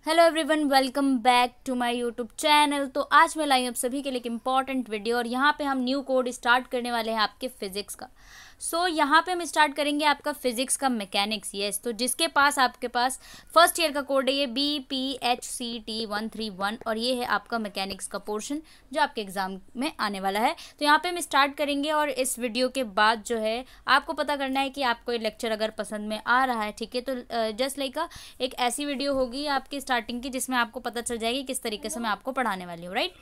Hello everyone, welcome back to my YouTube channel. तो आज मैं लाई हूँ आप सभी के लिए एक इम्पॉर्टेंट वीडियो और यहाँ पे हम न्यू कोड स्टार्ट करने वाले हैं आपके फिजिक्स का। यहाँ पे हम स्टार्ट करेंगे आपका फिजिक्स का मैकेनिक्स। यस, तो जिसके पास आपके पास फर्स्ट ईयर का कोड है ये BPHCT131 और ये है आपका मैकेनिक्स का पोर्शन जो आपके एग्जाम में आने वाला है। तो यहाँ पे हम स्टार्ट करेंगे और इस वीडियो के बाद जो है आपको पता करना है कि आपको ये लेक्चर अगर पसंद में आ रहा है, ठीक है, तो जस्ट लाइक एक ऐसी वीडियो होगी आपकी स्टार्टिंग की जिसमें आपको पता चल जाएगी किस तरीके से मैं आपको पढ़ाने वाली हूँ, राइट।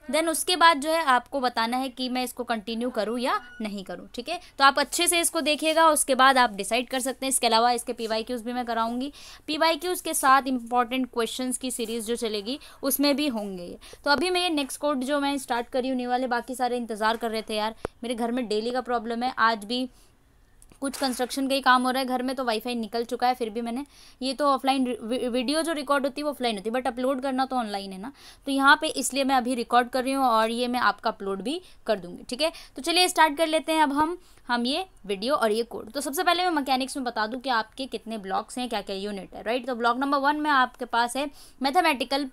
देन उसके बाद जो है आपको बताना है कि मैं इसको कंटिन्यू करूँ या नहीं करूँ, ठीक है। तो आप अच्छे से इसको देखिएगा, उसके बाद आप डिसाइड कर सकते हैं। इसके अलावा इसके PYQs भी मैं कराऊंगी। PYQs के साथ इंपॉर्टेंट क्वेश्चंस की सीरीज़ जो चलेगी उसमें भी होंगे ये। तो अभी मैं ये नेक्स्ट कोड जो मैं स्टार्ट करी होने वाले, बाकी सारे इंतज़ार कर रहे थे यार। मेरे घर में डेली का प्रॉब्लम है, आज भी कुछ कंस्ट्रक्शन का ही काम हो रहा है घर में, तो वाईफाई निकल चुका है। फिर भी मैंने ये तो ऑफलाइन वीडियो जो रिकॉर्ड होती है वो ऑफलाइन होती है, बट अपलोड करना तो ऑनलाइन है ना। तो यहाँ पे इसलिए मैं अभी रिकॉर्ड कर रही हूँ और ये मैं आपका अपलोड भी कर दूँगी, ठीक है। तो चलिए स्टार्ट कर लेते हैं अब हम ये वीडियो और ये कोड। तो सबसे पहले मैं मैकेनिक्स में बता दूं कि आपके कितने ब्लॉक्स हैं, क्या क्या यूनिट है, राइट। तो ब्लॉक नंबर 1 में आपके पास है मैथमेटिकल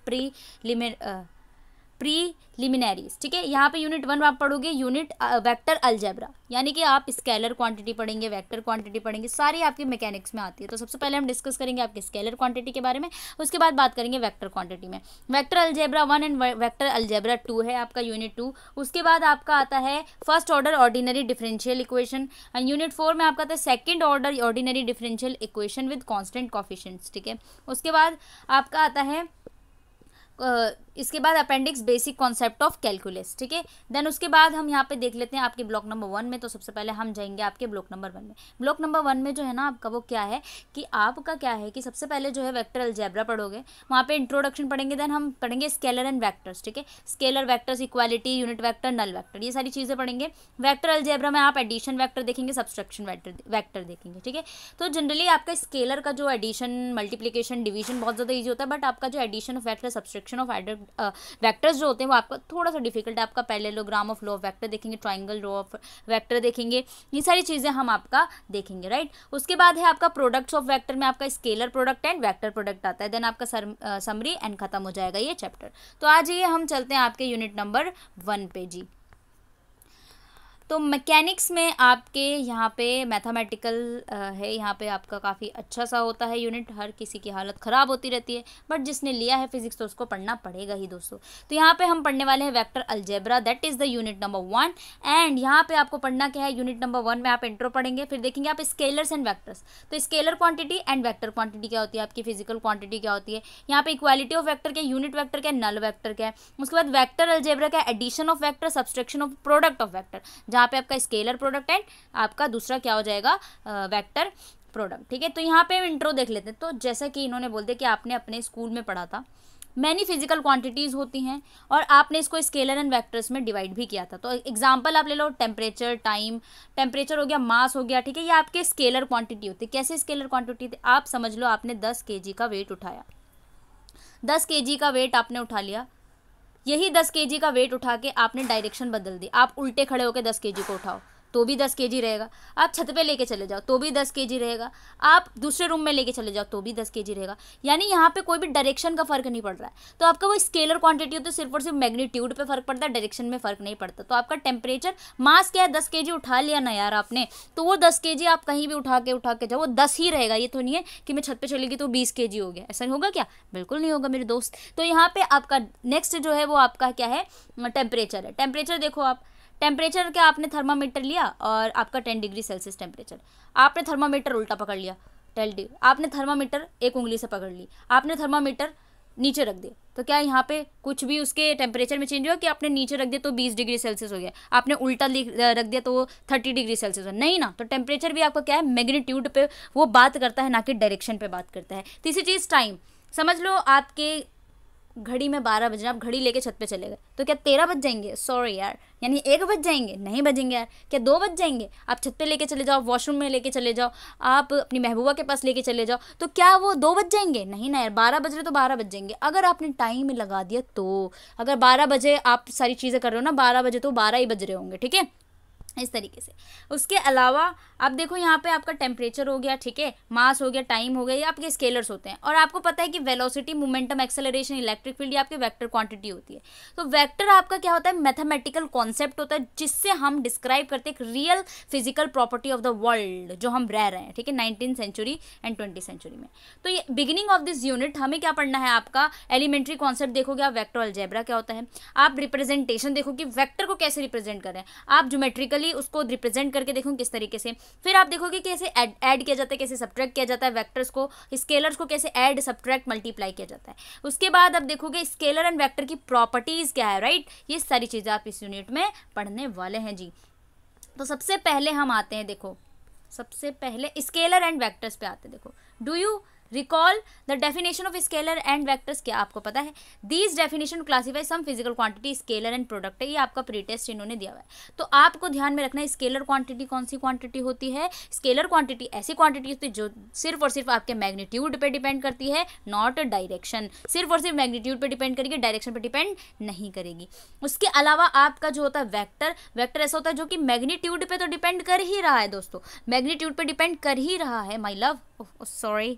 प्रीलिमिनरीज, ठीक है। यहाँ पे यूनिट 1 में आप पढ़ोगे यूनिट वेक्टर अलजेब्रा, यानी कि आप स्केलर क्वांटिटी पढ़ेंगे, वेक्टर क्वांटिटी पढ़ेंगे, सारी आपकी मैकेनिक्स में आती है। तो सबसे पहले हम डिस्कस करेंगे आपके स्केलर क्वांटिटी के बारे में, उसके बाद बात करेंगे वेक्टर क्वांटिटी में। Vector algebra 1 and vector algebra 2 है आपका यूनिट 2। उसके बाद आपका आता है first order ordinary differential equation and unit 4 में आपका आता है second order ordinary differential equation with constant coefficients, ठीक है। उसके बाद आपका आता है इसके बाद appendix basic concept of calculus, ठीक है। देन उसके बाद हम यहाँ पे देख लेते हैं आपके ब्लॉक नंबर 1 में। तो सबसे पहले हम जाएंगे आपके ब्लॉक नंबर 1 में। ब्लॉक नंबर 1 में जो है ना आपका वो क्या है कि आपका क्या है कि सबसे पहले जो है वेक्टर अलजेब्रा पढ़ोगे, वहाँ पे इंट्रोडक्शन पढ़ेंगे। देन हम पढ़ेंगे स्केलर एंड वेक्टर्स, ठीक है। Scalar vectors, equality, unit vector, null vector, ये सारी चीज़ें पढ़ेंगे। वेक्टर अलजेब्रा में आप एडिशन वेक्टर देखेंगे, सब्सट्रैक्शन वेक्टर देखेंगे, ठीक है। तो जनरली आपका स्केलर का जो एडिशन, मल्टीप्लीकेशन, डिवीजन बहुत ज़्यादा ईजी होता है, बट आपका जो addition of vector, subtraction of vectors जो होते हैं वो आपका थोड़ा सा डिफिकल्ट है। आपका parallelogram of low of vector देखेंगे, ट्राइंगल रो ऑफ वेक्टर देखेंगे, ये सारी चीज़ें हम आपका देखेंगे, राइट। उसके बाद है आपका प्रोडक्ट्स ऑफ वेक्टर में आपका scalar product and vector product आता है। देन आपका समरी एंड खत्म हो जाएगा ये चैप्टर। तो आज ये हम चलते हैं आपके यूनिट नंबर 1 पे जी। तो मैकेनिक्स में आपके यहाँ पे मैथमेटिकल है, यहाँ पे आपका काफ़ी अच्छा सा होता है यूनिट। हर किसी की हालत ख़राब होती रहती है, बट जिसने लिया है फिजिक्स तो उसको पढ़ना पड़ेगा ही दोस्तों। तो यहाँ पे हम पढ़ने वाले हैं vector algebra, that is the unit number 1। And यहाँ पे आपको पढ़ना क्या है, यूनिट नंबर 1 में आप इंट्रो पढ़ेंगे, फिर देखेंगे आप स्केलर्स एंड वैक्टर्स। तो scalar quantity and vector quantity क्या होती है, आपकी फिजिकल क्वांटिटी क्या होती है, यहाँ पे इक्वालिटी ऑफ वेक्टर क्या, यूनिट वेक्टर क्या, नल वेक्टर क्या है। उसके बाद वेक्टर अलजेब्रा क्या, addition of vector, subtraction of product of vector, जहाँ पे आपका स्केलर प्रोडक्ट एंड आपका दूसरा क्या हो जाएगा, वेक्टर प्रोडक्ट, ठीक है। तो यहाँ पे हम इंट्रो देख लेते हैं। तो जैसा कि इन्होंने बोल दिया कि आपने अपने स्कूल में पढ़ा था, मैनी फिजिकल क्वांटिटीज़ होती हैं और आपने इसको स्केलर एंड वेक्टर्स में डिवाइड भी किया था। तो एग्जांपल आप ले लो, टेम्परेचर, टाइम, टेम्परेचर हो गया, मास हो गया, ठीक है। ये आपके स्केलर क्वांटिटी होती है। कैसे स्केलर क्वांटिटी थी, आप समझ लो आपने 10 kg का वेट उठाया, 10 kg का वेट आपने उठा लिया। यही 10 kg का वेट उठा के आपने डायरेक्शन बदल दी। आप उल्टे खड़े होकर 10 kg को उठाओ तो भी 10 kg रहेगा, आप छत पे लेके चले जाओ तो भी 10 kg रहेगा, आप दूसरे रूम में लेके चले जाओ तो भी 10 kg रहेगा। यानी यहाँ पे कोई भी डायरेक्शन का फर्क नहीं पड़ रहा है। तो आपका वो स्केलर क्वांटिटी होती है, सिर्फ और सिर्फ मैग्नीट्यूड पे फर्क पड़ता है, डायरेक्शन में फर्क नहीं पड़ता। तो आपका टेम्परेचर, मास क्या है, 10 kg उठा लिया ना यार आपने, तो वो 10 kg आप कहीं भी उठा के जाओ वो 10 ही रहेगा। ये तो नहीं है कि मैं छत पर चलेगी तो 20 kg हो गया, ऐसा नहीं होगा क्या, बिल्कुल नहीं होगा मेरे दोस्त। तो यहाँ पे आपका नेक्स्ट जो है वो आपका क्या है, टेम्परेचर है। टेम्परेचर देखो आप, टेम्परेचर क्या, आपने थर्मामीटर लिया और आपका 10 डिग्री सेल्सियस टेम्परेचर, आपने थर्मामीटर उल्टा पकड़ लिया, 10 डिग्री, आपने थर्मामीटर एक उंगली से पकड़ ली, आपने थर्मामीटर नीचे रख दिया, तो क्या यहाँ पे कुछ भी उसके टेम्परेचर में चेंज हुआ कि आपने नीचे रख दिया तो 20 डिग्री सेल्सियस हो गया, आपने उल्टा रख दिया तो वो 30 डिग्री सेल्सियस हो, नहीं ना। तो टेम्परेचर भी आपका क्या है, मैग्नीट्यूड पे वो बात करता है, ना कि डायरेक्शन पे बात करता है। तीसरी चीज़ टाइम, समझ लो आपके घड़ी में 12 बज रहे, आप घड़ी लेके छत पे चले गए तो क्या 13 बज जाएंगे, सॉरी यार, यानी 1 बज जाएंगे, नहीं बजेंगे यार। क्या 2 बज जाएंगे, आप छत पे लेके चले जाओ, वॉशरूम में लेके चले जाओ, आप अपनी महबूबा के पास लेके चले जाओ, तो क्या वो 2 बज जाएंगे, नहीं ना यार। 12 बज रहे तो 12 बज जाएंगे। अगर आपने टाइम लगा दिया तो, अगर 12 बजे आप सारी चीज़ें कर रहे हो ना, 12 बजे तो 12 ही बज रहे होंगे, ठीक है। इस तरीके से। उसके अलावा आप देखो यहाँ पे आपका टेम्परेचर हो गया, ठीक है, मास हो गया, टाइम हो गया, ये आपके स्केलर्स होते हैं। और आपको पता है कि velocity, momentum, acceleration, electric field, ये आपके वेक्टर क्वांटिटी होती है। तो वेक्टर आपका क्या होता है, मैथमेटिकल कॉन्सेप्ट होता है जिससे हम डिस्क्राइब करते हैं एक real physical property of the world जो हम रह रहे हैं, ठीक है, 19th century and 20th century में। तो ये बिगिनिंग ऑफ दिस यूनिट हमें क्या पढ़ना है, आपका एलिमेंट्री कॉन्सेप्ट देखोगे आप, वेक्टर अलजेब्रा क्या होता है, आप रिप्रेजेंटेशन देखो कि वेक्टर को कैसे रिप्रेजेंट करें, आप ज्योमेट्रिकली उसको रिप्रेजेंट करके देखो किस तरीके से। फिर आप देखोगे कैसे ऐड किया जाता है, कैसे सब्ट्रैक्ट किया जाता है, वेक्टर्स को, स्केलर्स को कैसे ऐड, सब्ट्रैक्ट, मल्टीप्लाई किया जाता है। उसके बाद अब देखोगे स्केलर एंड वेक्टर की प्रॉपर्टीज क्या है, राइट। ये सारी चीजें आप इस यूनिट में पढ़ने वाले हैं जी। तो सबसे पहले हम आते हैं, देखो सबसे पहले स्केलर एंड वेक्टर्स पे आते हैं। देखो, do you recall the definition of scalar and vectors, क्या आपको पता है, these definition classify some physical quantity, scalar and product है, ये आपका प्री टेस्ट इन्होंने दिया हुआ है। तो आपको ध्यान में रखना है स्केलर क्वांटिटी कौन सी क्वांटिटी होती है, स्केलर क्वांटिटी ऐसी क्वांटिटी होती है जो सिर्फ और सिर्फ आपके मैग्नीट्यूड पे डिपेंड करती है, नॉट डायरेक्शन, सिर्फ और सिर्फ मैग्नीट्यूड पे डिपेंड करेगी, डायरेक्शन पे डिपेंड नहीं करेगी। उसके अलावा आपका जो होता है वेक्टर, वेक्टर ऐसा होता है जो कि मैग्नीट्यूड पे तो डिपेंड कर ही रहा है दोस्तों, मैग्नीट्यूड पे डिपेंड कर ही रहा है, my love, sorry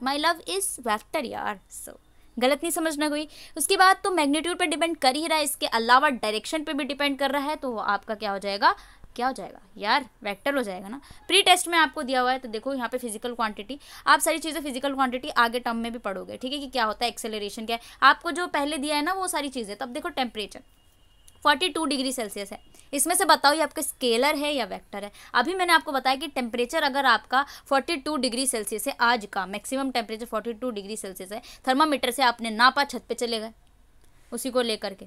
my love is vector यार, सो गलत नहीं समझना कोई। उसके बाद तो मैग्नीट्यूड पे डिपेंड कर ही रहा है, इसके अलावा डायरेक्शन पे भी डिपेंड कर रहा है, तो वो आपका क्या हो जाएगा, क्या हो जाएगा यार, वेक्टर हो जाएगा ना। प्री टेस्ट में आपको दिया हुआ है, तो देखो यहाँ पे फिजिकल क्वांटिटी, आप सारी चीज़ें फिजिकल क्वांटिटी आगे टर्म में भी पढ़ोगे, ठीक है, कि क्या होता है, एक्सेलरेशन क्या है, आपको जो पहले दिया है ना वो सारी चीज़ें। तब देखो टेम्परेचर 42 डिग्री सेल्सियस है, इसमें से बताओ ये आपका स्केलर है या वेक्टर है। अभी मैंने आपको बताया कि टेम्परेचर अगर आपका 42 डिग्री सेल्सियस है, आज का मैक्सिमम टेम्परेचर 42 डिग्री सेल्सियस है, थर्मामीटर से आपने नापा, छत पे चले गए उसी को लेकर के,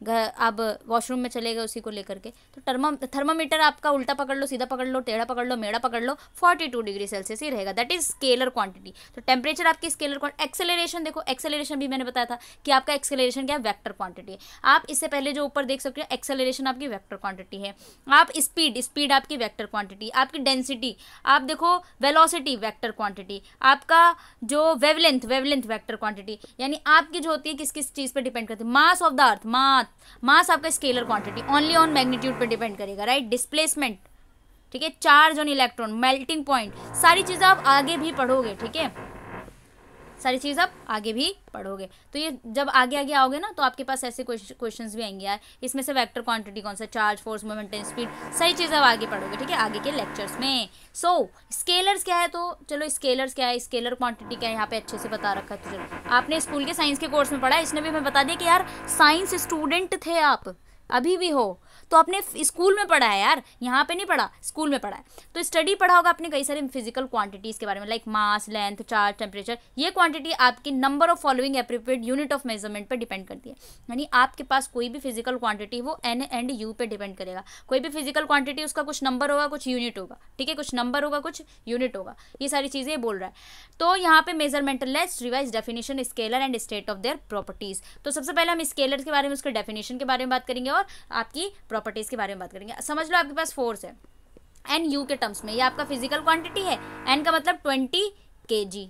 अब वॉशरूम में चले गए उसी को लेकर के, तो थर्मामीटर आपका उल्टा पकड़ लो, सीधा पकड़ लो, टेढ़ा पकड़ लो, मेढ़ा पकड़ लो, 42 डिग्री सेल्सियस ही रहेगा, दैट इज स्केलर क्वांटिटी। तो टेम्परेचर आपकी स्केलर क्वांटिटी। एक्सेलरेशन देखो, एक्सेलरेशन भी मैंने बताया था कि आपका एक्सेलरेशन क्या है, वेक्टर क्वांटिटी है। आप इससे पहले जो ऊपर देख सकते हो एक्सेलरेशन आपकी वेक्टर क्वांटिटी है। आप स्पीड आपकी वेक्टर क्वांटिटी, आपकी डेंसिटी, आप देखो वेलोसिटी वेक्टर क्वांटिटी, आपका जो वेवलेंथ वेक्टर क्वांटिटी, यानी आपकी जो होती है किस किस चीज़ पर डिपेंड करती है, मास ऑफ द अर्थ, मास आपका scalar quantity, only on magnitude पे डिपेंड करेगा, राइट। डिस्प्लेसमेंट, ठीक है, charge on electron, melting point, सारी चीज़ें आप आगे भी पढ़ोगे, ठीक है, सारी चीज़ आप आगे भी पढ़ोगे। तो ये जब आगे आगे आओगे ना तो आपके पास ऐसे क्वेश्चंस भी आएंगे यार, इसमें से वेक्टर क्वांटिटी कौन सा, चार्ज, फोर्स, मोमेंटम, स्पीड, सारी चीज़ें आप आगे पढ़ोगे, ठीक है, आगे के लेक्चर्स में। सो स्केलर्स क्या है, तो चलो स्केलर्स क्या है, स्केलर क्वांटिटी क्या है, यहाँ पे अच्छे से बता रखा है। तो चलो आपने स्कूल के साइंस के कोर्स में पढ़ा है, इसने भी मैं बता दिया कि यार साइंस स्टूडेंट थे आप, अभी भी हो, तो आपने स्कूल में पढ़ा है यार, यहाँ पे नहीं पढ़ा, स्कूल में पढ़ा है। तो स्टडी पढ़ा होगा आपने कई सारे फिजिकल क्वांटिटीज़ के बारे में, like mass, length, charge, temperature. ये क्वांटिटी आपकी number of following appropriate unit of measurement पे डिपेंड करती है, यानी आपके पास कोई भी फिजिकल क्वांटिटी वो एन एंड यू पे डिपेंड करेगा। कोई भी फिजिकल क्वांटिटी उसका कुछ नंबर होगा, कुछ यूनिट होगा, ठीक है, कुछ नंबर होगा, कुछ यूनिट होगा, ये सारी चीज़ें बोल रहा है। तो यहाँ पे मेजरमेंटल, let's revise definition scalar and state of their properties. तो सबसे पहले हम स्केलर के बारे में, उसके डेफिनेशन के बारे में बात करेंगे और आपकी प्रॉपर्टीज के बारे में बात करेंगे। समझ लो आपके पास फोर्स है एन यू के टर्म्स में, ये आपका फिजिकल क्वांटिटी है, एन का मतलब 20 kg,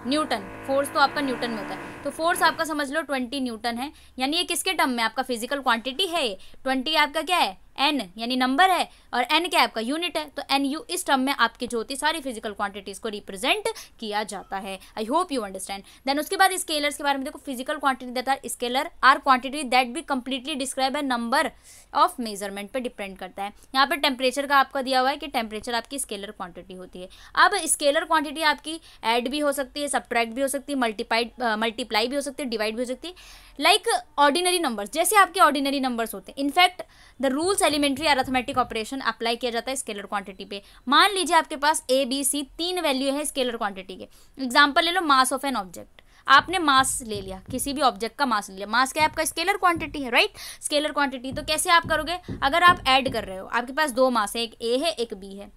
न्यूटन, फोर्स तो आपका न्यूटन में होता है, तो फोर्स आपका समझ लो 20 न्यूटन है, यानी ये किसके टर्म में, आपका फिजिकल क्वांटिटी है, 20 आपका क्या है, एन यानी नंबर है, और एन क्या है आपका यूनिट है। तो एन यू इस टर्म में आपकी जो होती है सारी फिजिकल क्वांटिटीज को रिप्रेजेंट किया जाता है। I hope you understand. Then उसके बाद स्केलर्स के बारे में देखो, physical quantity that are scalar are quantity that be completely describe by number of measurement पे डिपेंड करता है। यहाँ पर टेम्परेचर का आपका दिया हुआ है कि टेम्परेचर आपकी स्केलर क्वांटिटी होती है। अब स्केलर क्वांटिटी आपकी ऐड भी हो सकती है, सब्ट्रैक्ट भी हो सकती है, मल्टीप्लाई भी हो सकती है, डिवाइड भी हो सकती है, लाइक ऑर्डिनरी नंबर्स, जैसे आपके ऑर्डिनरी नंबर्स होते हैं। In fact the rules elementary arithmetic operation apply किया जाता है स्केलर क्वांटिटी पे। मान लीजिए आपके पास ए बी सी 3 वैल्यू है स्केलर क्वांटिटी के। एग्जांपल ले लो, मास ऑफ एन ऑब्जेक्ट, आपने मास ले लिया, किसी भी ऑब्जेक्ट का मास ले लिया, मास क्या है आपका स्केलर क्वांटिटी है, राइट, स्केलर क्वांटिटी। तो कैसे आप करोगे, अगर आप ऐड कर रहे हो, आपके पास 2 मास है, एक ए है एक बी है,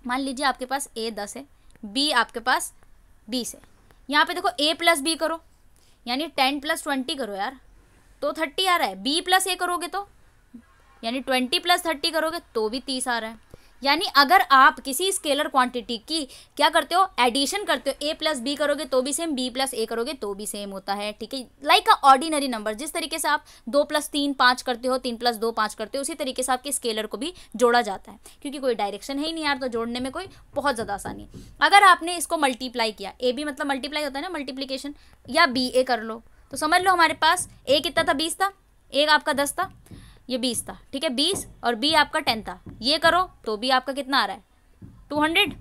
मान लीजिए आपके पास ए 10 है, बी आपके पास 20 है। यहाँ पे देखो ए प्लस बी करो, यानी 10 + 20 करो यार, तो 30 आ रहा है। बी प्लस ए करोगे तो यानी 20 + 30 करोगे तो भी 30 आ रहा है। यानी अगर आप किसी स्केलर क्वांटिटी की क्या करते हो, एडिशन करते हो, a प्लस बी करोगे तो भी सेम, b प्लस ए करोगे तो भी सेम होता है, ठीक है। लाइक अ ऑर्डिनरी नंबर, जिस तरीके से आप 2 प्लस 3 5 करते हो, 3 प्लस 2 5 करते हो, उसी तरीके से आपके स्केलर को भी जोड़ा जाता है, क्योंकि कोई डायरेक्शन है ही नहीं यार, तो जोड़ने में कोई बहुत ज़्यादा आसानी। अगर आपने इसको मल्टीप्लाई किया, ए बी मतलब मल्टीप्लाई होता है ना, मल्टीप्लीकेशन, या बी ए कर लो, तो समझ लो हमारे पास ए कितना था, 20 था, एक आपका 10 था, ये 20 था, ठीक है, 20, और बी आपका 10 था, ये करो तो भी आपका कितना आ रहा है 200,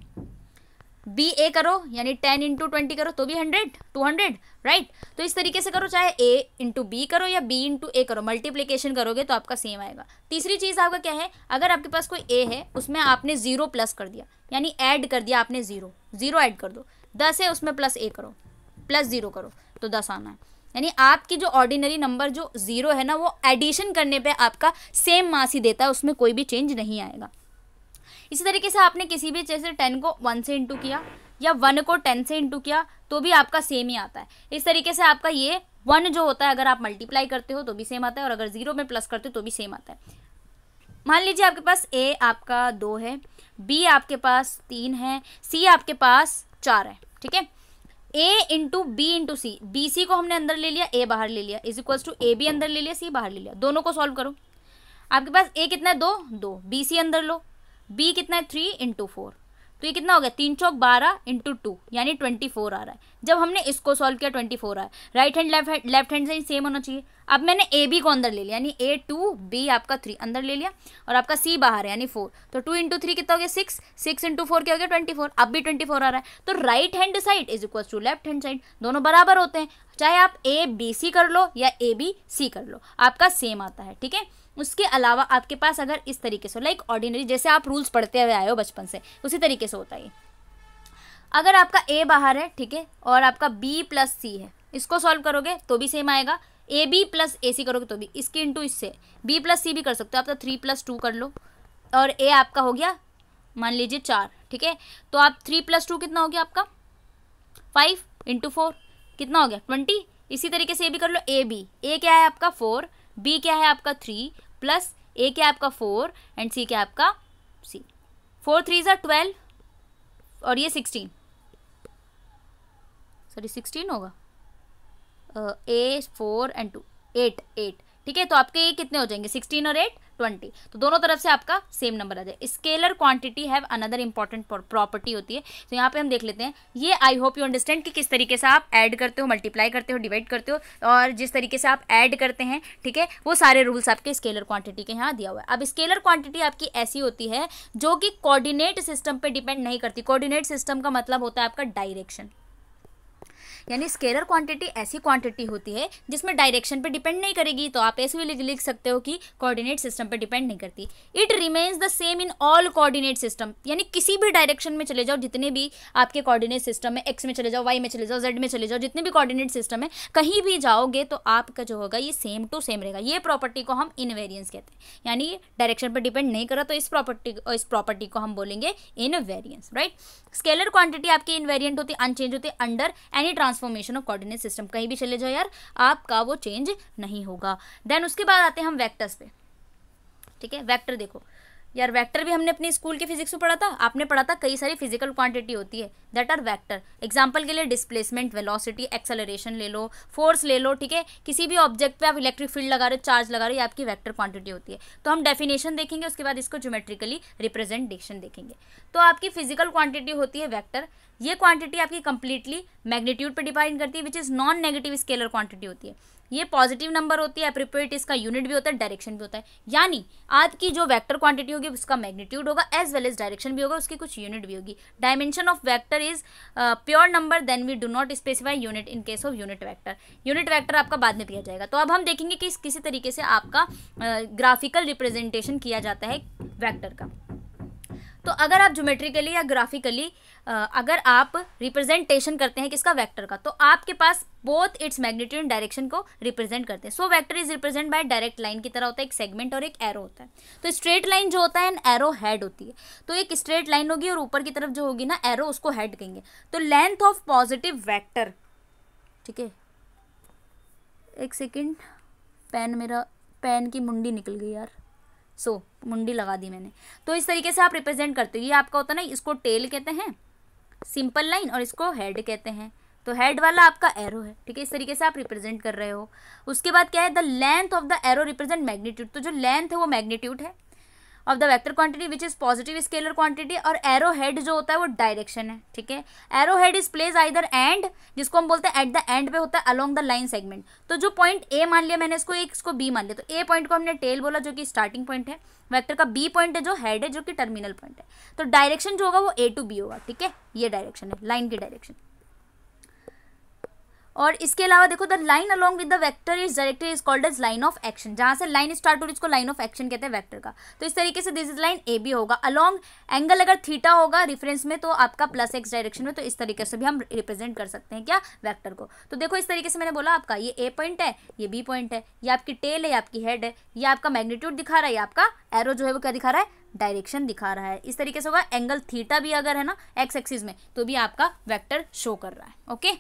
बी ए करो यानी 10 इंटू 20 करो तो भी 100, 200, राइट। तो इस तरीके से करो, चाहे ए इंटू बी करो या बी इंटू ए करो, मल्टीप्लीकेशन करोगे तो आपका सेम आएगा। तीसरी चीज़ आपका क्या है, अगर आपके पास कोई ए है उसमें आपने 0 प्लस कर दिया, यानी ऐड कर दिया आपने 0, 0 ऐड कर दो, 10 है उसमें प्लस ए करो, प्लस 0 करो तो 10 आना है। यानी आपकी जो ऑर्डिनरी नंबर जो 0 है ना, वो एडिशन करने पे आपका सेम मार्क्स ही देता है, उसमें कोई भी चेंज नहीं आएगा। इसी तरीके से आपने किसी भी जैसे 10 को 1 से इंटू किया या 1 को 10 से इंटू किया तो भी आपका सेम ही आता है। इस तरीके से आपका ये 1 जो होता है, अगर आप मल्टीप्लाई करते हो तो भी सेम आता है, और अगर 0 में प्लस करते हो तो भी सेम आता है। मान लीजिए आपके पास ए आपका 2 है, बी आपके पास 3 है, सी आपके पास 4 है, ठीक है। A into B into C, B C को हमने अंदर ले लिया, ए बाहर ले लिया, is equals to A B अंदर ले लिया, सी बाहर ले लिया, दोनों को सॉल्व करो। आपके पास ए कितना है 2, 2, बी सी अंदर लो, बी कितना है 3 इंटू 4, तो ये कितना हो गया 3 चौक 12 इंटू 2 यानी 24 आ रहा है। जब हमने इसको सॉल्व किया 24 आया, राइट हैंड लेफ्ट हैंड से सेम होना चाहिए। अब मैंने ए बी को अंदर ले लिया, यानी ए 2 बी आपका 3 अंदर ले लिया, और आपका सी बाहर है यानी 4, तो 2 इंटू 3 कितना हो गया 6, 6 इंटू 4 क्या हो गया 24, अब भी 24 आ रहा है। तो right hand side is equal to left hand side, दोनों बराबर होते हैं, चाहे आप ए बी सी कर लो या ए बी सी कर लो, आपका सेम आता है, ठीक है। उसके अलावा आपके पास अगर इस तरीके से लाइक ऑर्डिनरी, जैसे आप रूल्स पढ़ते हुए आए हो बचपन से, उसी तरीके से होता है। अगर आपका ए बाहर है, ठीक है, और आपका बी प्लस सी है, इसको सॉल्व करोगे तो भी सेम आएगा। ए बी प्लस ए सी करोगे तो भी, इसके इंटू इससे बी प्लस सी भी कर सकते हो आप, तो 3 प्लस 2 कर लो, और ए आपका हो गया मान लीजिए 4, ठीक है, तो आप 3 प्लस 2 कितना हो गया आपका 5 इंटू 4 कितना हो गया 20। इसी तरीके से ये भी कर लो, ए बी, ए क्या है आपका 4, बी क्या है आपका 3, प्लस ए क्या है आपका 4, एंड सी क्या है आपका सी, 4 3 ज़ा 12, और ये 16, सॉरी 16 होगा, ए 4 एंड 2 8, ठीक है। तो आपके ये कितने हो जाएंगे 16 और 8 20, तो दोनों तरफ से आपका सेम नंबर आ जाए। Scalar quantity have another important property होती है, तो यहाँ पे हम देख लेते हैं। ये आई होप यू अंडरस्टैंड कि किस तरीके से आप ऐड करते हो, मल्टीप्लाई करते हो, डिवाइड करते हो, और जिस तरीके से आप ऐड करते हैं, ठीक है, वो सारे रूल्स आपके स्केलर क्वांटिटी के यहाँ दिया हुआ है। अब स्केलर क्वांटिटी आपकी ऐसी होती है जो कि कोऑर्डिनेट सिस्टम पे डिपेंड नहीं करती। कोऑर्डिनेट सिस्टम का मतलब होता है आपका डायरेक्शन, यानी स्केलर क्वांटिटी ऐसी क्वांटिटी होती है जिसमें डायरेक्शन पे डिपेंड नहीं करेगी, तो आप ऐसे भी लिख सकते हो कि कोऑर्डिनेट सिस्टम पे डिपेंड नहीं करती। It remains the same in all coordinate system, यानी किसी भी डायरेक्शन में चले जाओ, जितने भी आपके कोऑर्डिनेट सिस्टम है, एक्स में चले जाओ, वाई में चले जाओ, जेड में चले जाओ, जितने भी कोऑर्डिनेट सिस्टम है, कहीं भी जाओगे तो आपका जो होगा ये सेम टू सेम रहेगा। ये प्रॉपर्टी को हम इनवेरियंस कहते हैं, यानी डायरेक्शन पर डिपेंड नहीं करा, तो इस प्रॉपर्टी को हम बोलेंगे इनवेरियंस, राइट। स्केलर क्वांटिटी आपकी इनवेरियंट होती है, अनचेंज होती है under any transformation of coordinate system, कहीं भी चले जाओ यार आपका वो चेंज नहीं होगा। देन उसके बाद आते हैं हम वेक्टर्स पे, ठीक है। वेक्टर देखो यार, वेक्टर भी हमने अपने स्कूल के फिजिक्स में पढ़ा था, आपने पढ़ा था कई सारी फिजिकल क्वांटिटी होती है दैट आर वेक्टर। एग्जांपल के लिए डिस्प्लेसमेंट, वेलोसिटी, एक्सेलरेशन ले लो, फोर्स ले लो, ठीक है। किसी भी ऑब्जेक्ट पे आप इलेक्ट्रिक फील्ड लगा रहे हो, चार्ज लगा रहे हो, ये आपकी वेक्टर क्वांटिटी होती है। तो हम डेफिनेशन देखेंगे, उसके बाद इसको ज्योमेट्रिकली रिप्रेजेंटेशन देखेंगे। तो आपकी फिजिकल क्वांटिटी होती है वेक्टर। ये क्वांटिटी आपकी कंप्लीटली मैग्नीट्यूड पर डिपेंड करती है, which is non negative scalar quantity होती है। ये पॉजिटिव नंबर होती है, अप्रोप्रिएट इसका यूनिट भी होता है, डायरेक्शन भी होता है। यानी आपकी जो वेक्टर क्वांटिटी होगी उसका मैग्नीट्यूड होगा एज वेल एज डायरेक्शन भी होगा, उसकी कुछ यूनिट भी होगी। Dimension of vector is pure number, then we do not specify unit in case of unit vector. Unit vector आपका बाद में दिया जाएगा। तो अब हम देखेंगे कि किसी तरीके से आपका ग्राफिकल रिप्रेजेंटेशन किया जाता है वेक्टर का। तो अगर आप ज्योमेट्रिकली या ग्राफिकली अगर आप रिप्रेजेंटेशन करते हैं किसका, वेक्टर का, तो आपके पास both its magnitude and direction को रिप्रेजेंट करते हैं। So vector is represent by direct line की तरह होता है, एक सेगमेंट और एक एरो होता है। तो स्ट्रेट लाइन जो होता है एन एरो हेड होती है, तो एक स्ट्रेट लाइन होगी और ऊपर की तरफ जो होगी ना एरो, उसको हेड कहेंगे। तो लेंथ ऑफ पॉजिटिव वेक्टर, ठीक है, एक सेकेंड, पेन मेरा पेन की मुंडी निकल गई यार। सो मुंडी लगा दी मैंने। तो इस तरीके से आप रिप्रेजेंट करते हो। ये आपका होता है ना, इसको टेल कहते हैं, सिंपल लाइन, और इसको हेड कहते हैं। तो हेड वाला आपका एरो है, ठीक है, इस तरीके से आप रिप्रेजेंट कर रहे हो। उसके बाद क्या है, the length of the arrow represent magnitude. तो जो लेंथ है वो मैग्नीट्यूड है of the vector quantity which is positive scalar quantity, और एरो हेड जो होता है वो डायरेक्शन है, ठीक है। Arrow head is place either and, जिसको हम बोलते हैं एट द एंड पे होता है अलोंग द लाइन सेगमेंट। तो जो पॉइंट ए मान लिया मैंने, इसको बी मान लिया, तो ए पॉइंट को हमने टेल बोला जो कि स्टार्टिंग पॉइंट है वेक्टर का, बी पॉइंट है जो हेड है जो कि टर्मिनल पॉइंट है। तो डायरेक्शन जो होगा वो ए टू बी होगा, ठीक है, ये डायरेक्शन है, लाइन की डायरेक्शन। और इसके अलावा देखो, the line along with the vector is directed is called as line of action. जहां से लाइन स्टार्ट हो रही है इसको लाइन ऑफ एक्शन कहते हैं वेक्टर का। तो इस तरीके से this is line A B होगा। अलोंग एंगल अगर थीटा होगा रेफरेंस में तो आपका प्लस एक्स डायरेक्शन में, तो इस तरीके से भी हम रिप्रेजेंट कर सकते हैं क्या, वेक्टर को। तो देखो इस तरीके से मैंने बोला आपका ये ए पॉइंट है, ये बी पॉइंट है, ये आपकी टेल है, ये आपकी हेड है, ये आपका मैग्नीट्यूड दिखा रहा है, ये आपका एरो जो है वो क्या दिखा रहा है, डायरेक्शन दिखा रहा है। इस तरीके से होगा। एंगल थीटा भी अगर है ना एक्स एक्सिस में तो भी आपका वेक्टर शो कर रहा है। Okay,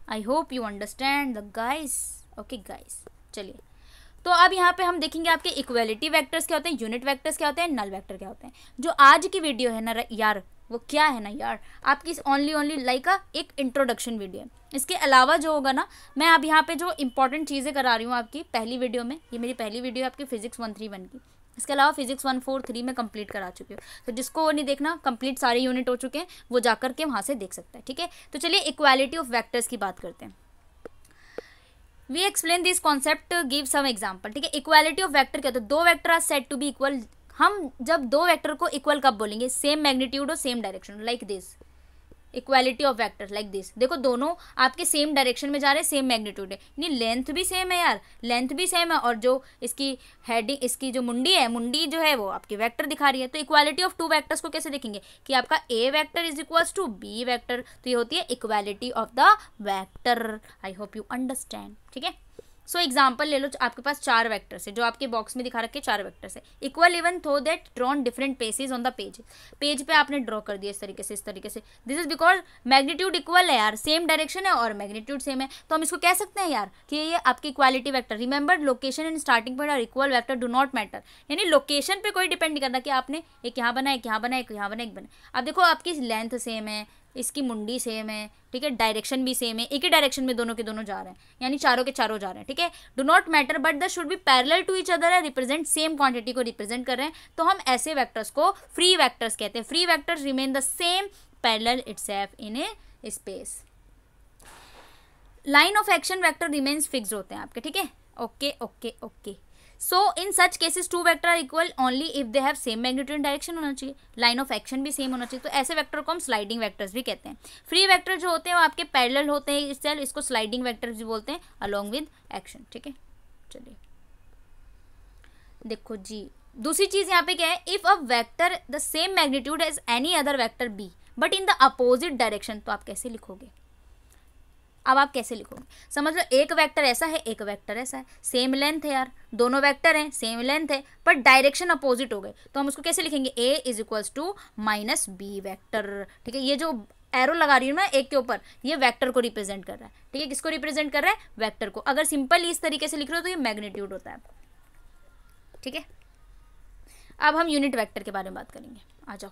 I hope you understand the guys. Okay guys, चलिए तो अब यहाँ पे हम देखेंगे आपके इक्वालिटी वेक्टर्स क्या होते हैं, यूनिट वेक्टर्स क्या होते हैं, नल वेक्टर क्या होते हैं। जो आज की वीडियो है ना यार, वो क्या है ना यार, आपकी ओनली लाइक एक इंट्रोडक्शन वीडियो है। इसके अलावा जो होगा ना, मैं अब यहाँ पे जो इंपॉर्टेंट चीज़ें करा रही हूँ आपकी पहली वीडियो में, ये मेरी पहली वीडियो है आपकी फिजिक्स 131 की। इसके अलावा फिजिक्स 143 में कंप्लीट करा चुकी हूँ। तो जिसको वो नहीं देखना, कंप्लीट सारे यूनिट हो चुके हैं, वो जाकर के वहाँ से देख सकता है, ठीक है। तो चलिए इक्वालिटी ऑफ वेक्टर्स की बात करते हैं। We explain this concept, give some example, ठीक है। इक्वालिटी ऑफ वेक्टर क्या होता है, दो vector are said to be equal. हम जब दो वेक्टर को इक्वल कब बोलेंगे, सेम मैग्नीट्यूड और same direction, like this. Equality of vector like this, देखो दोनों आपके सेम डायरेक्शन में जा रहे हैं, सेम मैग्नीट्यूड है, नहीं लेंथ भी सेम है यार, लेंथ भी सेम है, और जो इसकी हेडिंग, इसकी जो मुंडी है, मुंडी जो है वो आपकी वेक्टर दिखा रही है। तो इक्वालिटी ऑफ टू वेक्टर्स को कैसे देखेंगे कि आपका A vector is equals to B vector, तो ये होती है equality of the vector. I hope you understand, ठीक है। सो एग्जाम्पल ले लो, आपके पास चार वेक्टर्स है, जो आपके बॉक्स में दिखा रखे चार वेक्टर्स है। इक्वल इवन थो that drawn different passage on the page, page पे आपने ड्रॉ कर दिया इस तरीके से, इस तरीके से। This is because magnitude equal है यार, सेम डायरेक्शन है और मैग्नीट्यूड सेम है, तो हम इसको कह सकते हैं यार कि ये आपकी equality vector. Remember location and starting point और equal vector do not matter, यानी लोकेशन पे कोई डिपेंड नहीं करता कि आपने एक यहाँ बना, एक यहाँ बना, एक यहाँ बना, एक बना। अब देखो आपकी लेंथ सेम है, इसकी मुंडी सेम है, ठीक है, डायरेक्शन भी सेम है, एक ही डायरेक्शन में दोनों के दोनों जा रहे हैं, यानी चारों के चारों जा रहे हैं, ठीक है। Do not matter but the should be parallel to each other है, रिप्रेजेंट सेम क्वांटिटी को रिप्रेजेंट कर रहे हैं, तो हम ऐसे वेक्टर्स को फ्री वेक्टर्स कहते हैं। Free vectors remain the same parallel itself in a space. Line of action vector remains fixed होते हैं आपके, ठीक है। Okay okay okay. So in such cases two vector are equal only if they have same magnitude and direction होना चाहिए, line of action भी same होना चाहिए, तो ऐसे वेक्टर को हम स्लाइडिंग वेक्टर्स भी कहते हैं। फ्री वेक्टर जो होते हैं वो आपके पैरेलल होते हैं इससे, इसको स्लाइडिंग वेक्टर्स भी बोलते हैं अलोंग विद एक्शन, ठीक है। चलिए देखो जी, दूसरी चीज यहाँ पे क्या है, if a vector the same magnitude as any other vector B but in the opposite direction, तो आप कैसे लिखोगे। अब आप कैसे लिखोगे, समझ लो एक वेक्टर ऐसा है, एक वेक्टर ऐसा है, सेम लेंथ है यार, दोनों वेक्टर हैं, सेम लेंथ है, पर डायरेक्शन अपोजिट हो गए, तो हम उसको कैसे लिखेंगे, A is equals to minus B vector, ठीक है। ये जो एरो लगा रही हूँ मैं एक के ऊपर, ये वेक्टर को रिप्रेजेंट कर रहा है, ठीक है। किसको रिप्रेजेंट कर रहा है, वेक्टर को। अगर सिंपल इस तरीके से लिख रहे हो तो ये मैग्नीट्यूड होता है, ठीक है। अब हम यूनिट वेक्टर के बारे में बात करेंगे, आ जाओ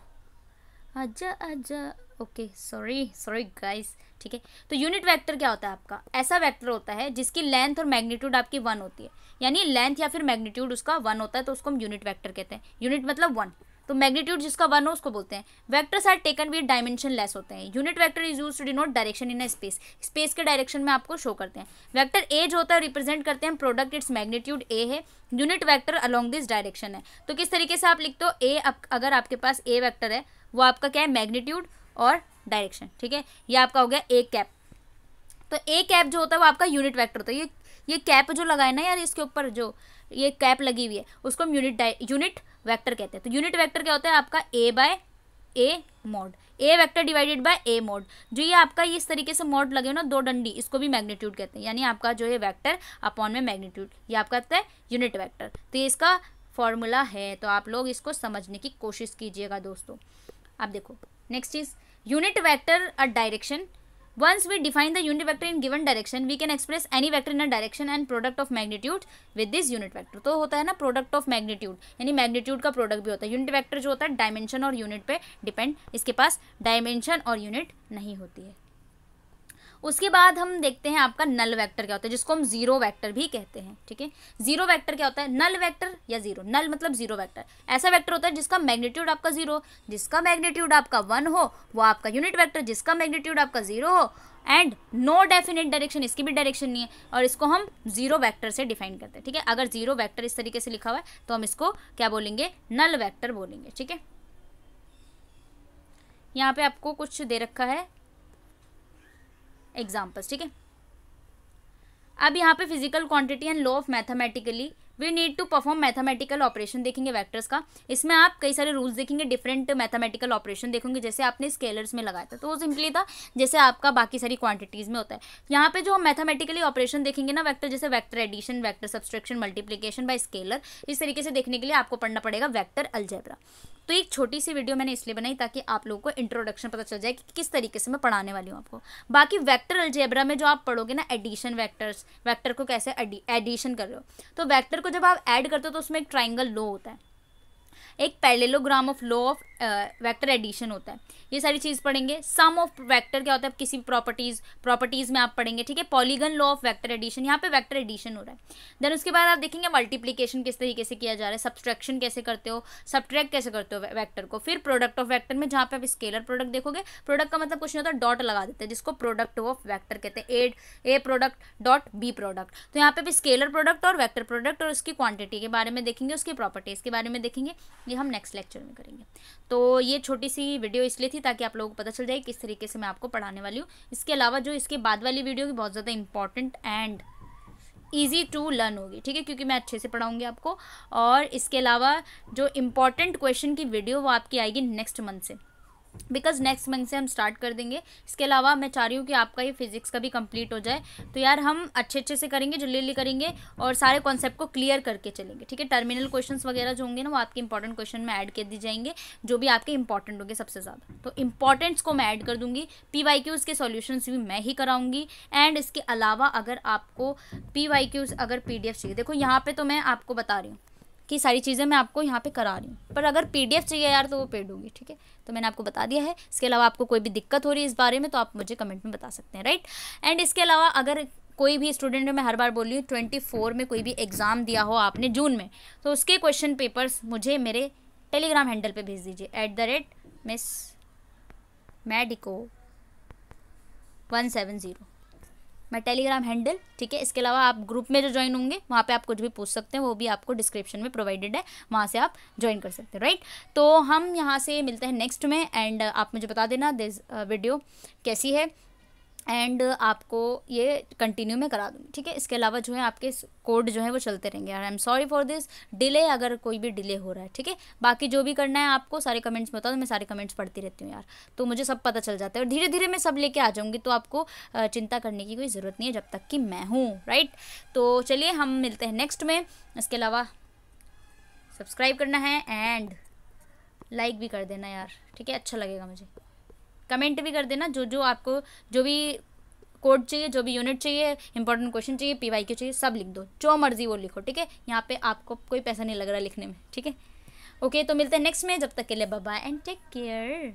आजा आजा। ओके सॉरी गाइस, ठीक है। तो यूनिट वेक्टर क्या होता है आपका, ऐसा वेक्टर होता है जिसकी लेंथ और मैग्नीट्यूड आपकी 1 होती है, यानी लेंथ या फिर मैग्नीट्यूड उसका 1 होता है, तो उसको हम यूनिट वेक्टर कहते हैं। यूनिट मतलब 1, तो मैग्नीट्यूड जिसका 1 हो उसको बोलते हैं। Vectors are taken with dimensionless होते हैं। Unit vector is used to denote direction in a space, space के डायरेक्शन में आपको शो करते हैं। वेक्टर ए जो होता है रिप्रेजेंट करते हैं प्रोडक्ट, इट्स मैग्नीट्यूड ए है, unit vector along this direction है। तो किस तरीके से आप लिखते हो, ए अगर आपके पास ए वेक्टर है वो आपका क्या है, मैग्नीट्यूड और डायरेक्शन, ठीक है। ये आपका हो गया ए कैप, तो ए कैप जो होता है वो आपका यूनिट वेक्टर होता है। ये कैप जो लगाए ना यार, इसके ऊपर जो ये कैप लगी हुई है उसको हम यूनिट वेक्टर कहते हैं। तो यूनिट वेक्टर क्या होता है आपका, A by A mod, A vector divided by A mod. जो ये आपका ये इस तरीके से मॉड लगे हो ना, दो डंडी, इसको भी मैग्नीट्यूड कहते हैं, यानी आपका जो है वेक्टर अपॉन में मैग्नीट्यूड, ये आपका होता है यूनिट वेक्टर। तो ये इसका फॉर्मूला है, तो आप लोग इसको समझने की कोशिश कीजिएगा दोस्तों। अब देखो नेक्स्ट चीज, unit vector a direction once we define the unit vector in given direction we can express any vector in a direction and product of magnitude with this unit vector. तो होता है ना प्रोडक्ट ऑफ मैग्नीट्यूड, यानी magnitude का product भी होता है। Unit vector जो होता है डायमेंशन और यूनिट पे डिपेंड, इसके पास डायमेंशन और यूनिट नहीं होती है। उसके बाद हम देखते हैं आपका नल वेक्टर क्या होता है, जिसको हम जीरो वेक्टर भी कहते हैं। ठीक है, जीरो वेक्टर क्या होता है? नल वेक्टर या जीरो, नल मतलब जीरो वेक्टर, ऐसा वेक्टर होता है जिसका मैग्नीट्यूड आपका जीरो, जिसका मैग्नीट्यूड आपका 1 हो वो आपका यूनिट वेक्टर, जिसका मैग्नीट्यूड आपका 0 हो एंड नो डेफिनेट डायरेक्शन, इसकी भी डायरेक्शन नहीं है, और इसको हम जीरो वेक्टर से डिफाइन करते हैं। ठीक है, अगर जीरो वेक्टर इस तरीके से लिखा हुआ है तो हम इसको क्या बोलेंगे? नल वेक्टर बोलेंगे। ठीक है, यहाँ पे आपको कुछ दे रखा है एग्जाम्पल्स। ठीक है, अब यहाँ पे physical quantity and law of mathematically we need to perform mathematical operation देखेंगे वेक्टर्स का। इसमें आप कई सारे रूल्स देखेंगे, डिफरेंट मैथमेटिकल ऑपरेशन देखेंगे, जैसे आपने स्केलर्स में लगाया था तो वो सिंपली था जैसे आपका बाकी सारी क्वांटिटीज़ में होता है। यहाँ पे जो हम मैथमेटिकली ऑपरेशन देखेंगे ना वेक्टर, जैसे vector addition, vector subtraction, multiplication by scalar, इस तरीके से देखने के लिए आपको पढ़ना पड़ेगा वेक्टर अलजेब्रा। तो एक छोटी सी वीडियो मैंने इसलिए बनाई ताकि आप लोगों को इंट्रोडक्शन पता चल जाए कि किस तरीके से मैं पढ़ाने वाली हूँ आपको। बाकी वेक्टर अलजेब्रा में जो आप पढ़ोगे ना एडिशन वेक्टर्स, वेक्टर को कैसे एडिशन कर रहे हो, तो वेक्टर को जब आप ऐड करते हो तो उसमें एक ट्राइंगल लॉ होता है, एक parallelogram of law of vector addition होता है, ये सारी चीज़ पढ़ेंगे। सम ऑफ वेक्टर क्या होता है किसी प्रॉपर्टीज़ में आप पढ़ेंगे। ठीक है, polygon law of vector addition, यहाँ पे वेक्टर एडिशन हो रहा है। देन उसके बाद आप देखेंगे मल्टीप्लिकेशन किस तरीके से किया जा रहा है, सब्सट्रैक्शन कैसे करते हो, सब्ट्रैक्ट कैसे करते हो वेक्टर को, फिर प्रोडक्ट ऑफ वेक्टर में जहाँ पे आप स्केलर प्रोडक्ट देखोगे, प्रोडक्ट का मतलब कुछ नहीं होता, डॉट लगा देते हैं जिसको प्रोडक्ट ऑफ वेक्टर कहते हैं, ए प्रोडक्ट डॉट बी प्रोडक्ट। तो यहाँ पे भी स्केलर प्रोडक्ट और वेक्टर प्रोडक्ट और उसकी क्वांटिटी के बारे में देखेंगे, उसकी प्रॉपर्टीज़ के बारे में देखेंगे, ये हम नेक्स्ट लेक्चर में करेंगे। तो ये छोटी सी वीडियो इसलिए थी ताकि आप लोगों को पता चल जाए किस तरीके से मैं आपको पढ़ाने वाली हूँ। इसके अलावा जो इसके बाद वाली वीडियो की बहुत ज़्यादा important and easy to learn होगी। ठीक है, क्योंकि मैं अच्छे से पढ़ाऊँगी आपको, और इसके अलावा जो इम्पॉर्टेंट क्वेश्चन की वीडियो वो आपकी आएगी नेक्स्ट मंथ से, बिकॉज नेक्स्ट मंथ से हम स्टार्ट कर देंगे। इसके अलावा मैं चाह रही हूँ कि आपका ये फिजिक्स का भी कंप्लीट हो जाए, तो यार हम अच्छे से करेंगे, जल्दी करेंगे और सारे कॉन्सेप्ट को क्लियर करके चलेंगे। ठीक है, टर्मिनल क्वेश्चंस वगैरह जो होंगे ना वो आपके इंपॉर्टेंट क्वेश्चन में ऐड कर दी जाएंगे, जो भी आपके इंपॉर्टेंट होंगे सबसे ज़्यादा, तो इंपॉर्टेंट्स को मैं ऐड कर दूँगी। PYQs के सॉल्यूशंस भी मैं ही कराऊँगी, एंड इसके अलावा अगर आपको PYQs अगर PDF चाहिए, देखो यहाँ पर तो मैं आपको बता रही हूँ कि सारी चीज़ें मैं आपको यहाँ पे करा रही हूँ, पर अगर PDF चाहिए यार तो वो पेड होगी। ठीक है, तो मैंने आपको बता दिया है। इसके अलावा आपको कोई भी दिक्कत हो रही है इस बारे में तो आप मुझे कमेंट में बता सकते हैं, राइट। एंड इसके अलावा अगर कोई भी स्टूडेंट, मैं हर बार बोल रही हूँ, 24 में कोई भी एग्ज़ाम दिया हो आपने जून में, तो उसके क्वेश्चन पेपर्स मुझे मेरे टेलीग्राम हैंडल पर भेज दीजिए @MissMadico170, मैं टेलीग्राम हैंडल। ठीक है, इसके अलावा आप ग्रुप में जो ज्वाइन होंगे वहाँ पे आप कुछ भी पूछ सकते हैं, वो भी आपको डिस्क्रिप्शन में प्रोवाइडेड है, वहाँ से आप ज्वाइन कर सकते हैं, राइट। तो हम यहाँ से मिलते हैं नेक्स्ट में, एंड आप मुझे बता देना दिस वीडियो कैसी है, एंड आपको ये कंटिन्यू में करा दूँगी। ठीक है, इसके अलावा जो है आपके कोड जो है वो चलते रहेंगे। यार I am sorry for this delay, अगर कोई भी डिले हो रहा है। ठीक है, बाकी जो भी करना है आपको सारे कमेंट्स में बता दो, मैं सारे कमेंट्स पढ़ती रहती हूँ यार, तो मुझे सब पता चल जाता है, और धीरे धीरे मैं सब लेके आ जाऊँगी, तो आपको चिंता करने की कोई ज़रूरत नहीं है जब तक कि मैं हूँ, राइट। तो चलिए हम मिलते हैं नेक्स्ट में। इसके अलावा सब्सक्राइब करना है एंड लाइक भी कर देना यार, ठीक है, अच्छा लगेगा मुझे। कमेंट भी कर देना जो आपको, जो भी कोड चाहिए, जो भी यूनिट चाहिए, इंपॉर्टेंट क्वेश्चन चाहिए, PYQ चाहिए, सब लिख दो, जो मर्जी वो लिखो। ठीक है, यहाँ पे आपको कोई पैसा नहीं लग रहा लिखने में। ठीक है, ओके, तो मिलते हैं नेक्स्ट में, जब तक के लिए bye bye and take care.